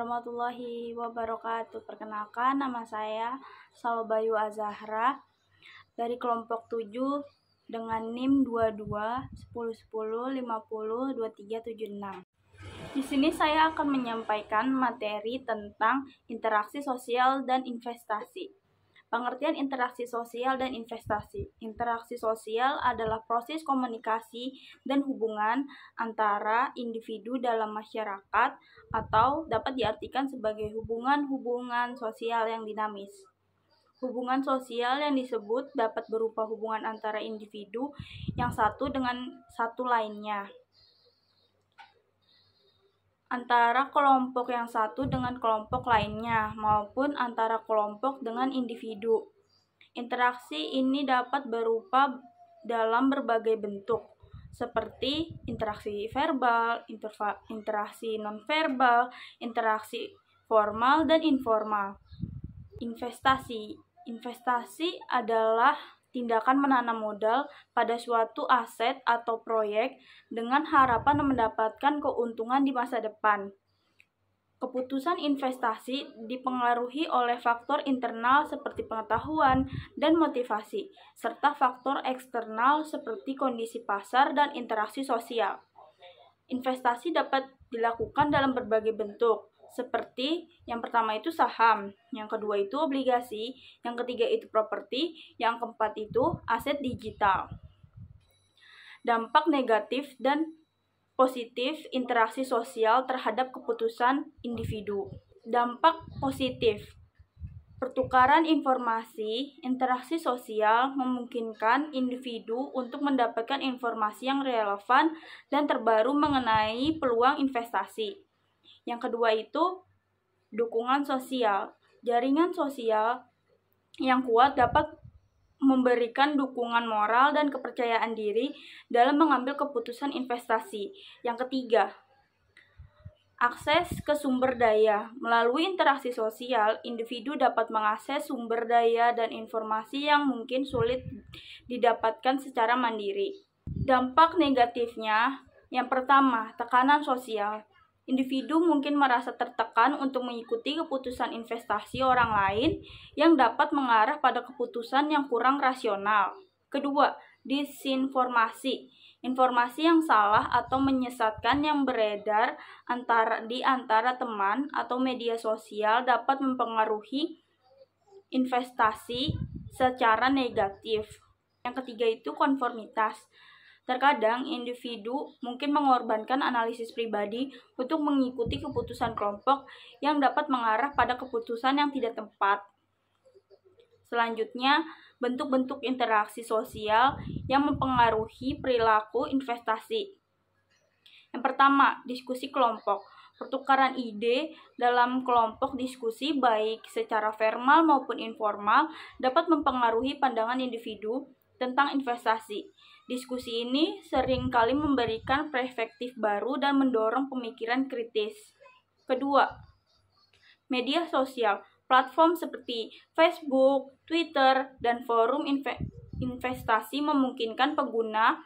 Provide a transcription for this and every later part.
warahmatullahi wabarakatuh. Perkenalkan, nama saya Salbayu Azahra dari kelompok 7 dengan NIM 22 10 10 50 2376. Di sini saya akan menyampaikan materi tentang interaksi sosial dan investasi. Pengertian interaksi sosial dan investasi. Interaksi sosial adalah proses komunikasi dan hubungan antara individu dalam masyarakat atau dapat diartikan sebagai hubungan-hubungan sosial yang dinamis. Hubungan sosial yang disebut dapat berupa hubungan antara individu yang satu dengan satu lainnya, antara kelompok yang satu dengan kelompok lainnya, maupun antara kelompok dengan individu. Interaksi ini dapat berupa dalam berbagai bentuk, seperti interaksi verbal, interaksi nonverbal, interaksi formal, dan informal. Investasi adalah tindakan menanam modal pada suatu aset atau proyek dengan harapan mendapatkan keuntungan di masa depan. Keputusan investasi dipengaruhi oleh faktor internal seperti pengetahuan dan motivasi, serta faktor eksternal seperti kondisi pasar dan interaksi sosial. Investasi dapat dilakukan dalam berbagai bentuk, seperti yang pertama itu saham, yang kedua itu obligasi, yang ketiga itu properti, yang keempat itu aset digital. Dampak negatif dan positif interaksi sosial terhadap keputusan individu. Dampak positif. Pertukaran informasi, interaksi sosial memungkinkan individu untuk mendapatkan informasi yang relevan dan terbaru mengenai peluang investasi. Yang kedua itu dukungan sosial. Jaringan sosial yang kuat dapat memberikan dukungan moral dan kepercayaan diri dalam mengambil keputusan investasi. Yang ketiga, akses ke sumber daya. Melalui interaksi sosial, individu dapat mengakses sumber daya dan informasi yang mungkin sulit didapatkan secara mandiri. Dampak negatifnya, yang pertama, tekanan sosial. Individu mungkin merasa tertekan untuk mengikuti keputusan investasi orang lain yang dapat mengarah pada keputusan yang kurang rasional. Kedua, disinformasi. Informasi yang salah atau menyesatkan yang beredar di antara teman atau media sosial dapat mempengaruhi investasi secara negatif. Yang ketiga itu konformitas. Terkadang individu mungkin mengorbankan analisis pribadi untuk mengikuti keputusan kelompok yang dapat mengarah pada keputusan yang tidak tepat. Selanjutnya, bentuk-bentuk interaksi sosial yang mempengaruhi perilaku investasi. Yang pertama, diskusi kelompok. Pertukaran ide dalam kelompok diskusi baik secara formal maupun informal dapat mempengaruhi pandangan individu tentang investasi. Diskusi ini seringkali memberikan perspektif baru dan mendorong pemikiran kritis. Kedua, media sosial. Platform seperti Facebook, Twitter, dan forum investasi memungkinkan pengguna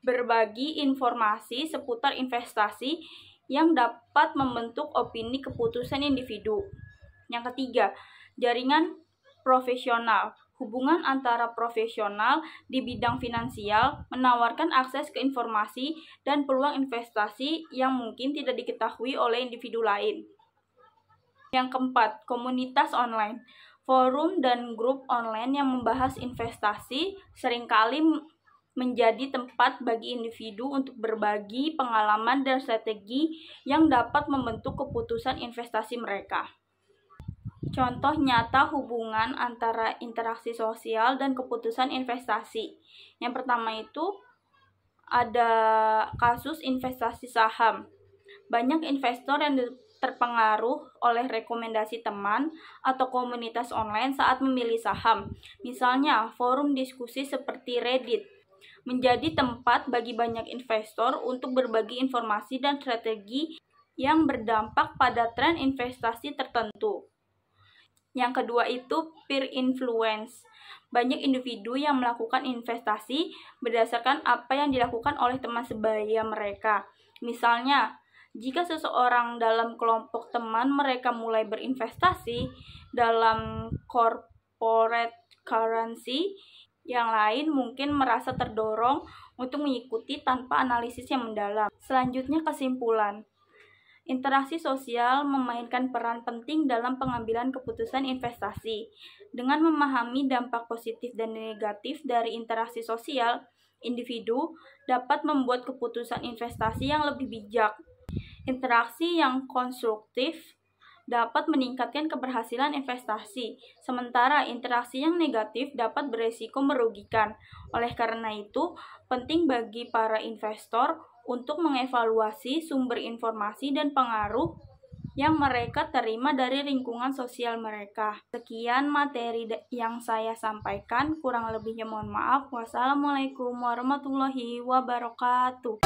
berbagi informasi seputar investasi yang dapat membentuk opini keputusan individu. Yang ketiga, jaringan profesional. Hubungan antara profesional di bidang finansial menawarkan akses ke informasi dan peluang investasi yang mungkin tidak diketahui oleh individu lain. Yang keempat, komunitas online. Forum dan grup online yang membahas investasi seringkali menjadi tempat bagi individu untuk berbagi pengalaman dan strategi yang dapat membentuk keputusan investasi mereka. Contoh nyata hubungan antara interaksi sosial dan keputusan investasi. Yang pertama itu ada kasus investasi saham. Banyak investor yang terpengaruh oleh rekomendasi teman atau komunitas online saat memilih saham. Misalnya, forum diskusi seperti Reddit menjadi tempat bagi banyak investor untuk berbagi informasi dan strategi yang berdampak pada tren investasi tertentu. Yang kedua itu peer influence. Banyak individu yang melakukan investasi berdasarkan apa yang dilakukan oleh teman sebaya mereka. Misalnya, Jika seseorang dalam kelompok teman mereka mulai berinvestasi dalam corporate currency, yang lain mungkin merasa terdorong untuk mengikuti tanpa analisis yang mendalam. Selanjutnya, kesimpulan. Interaksi sosial memainkan peran penting dalam pengambilan keputusan investasi. Dengan memahami dampak positif dan negatif dari interaksi sosial, individu dapat membuat keputusan investasi yang lebih bijak. Interaksi yang konstruktif dapat meningkatkan keberhasilan investasi, sementara interaksi yang negatif dapat beresiko merugikan. Oleh karena itu, penting bagi para investor untuk mengevaluasi sumber informasi dan pengaruh yang mereka terima dari lingkungan sosial mereka. Sekian materi yang saya sampaikan, kurang lebihnya mohon maaf. Wassalamualaikum warahmatullahi wabarakatuh.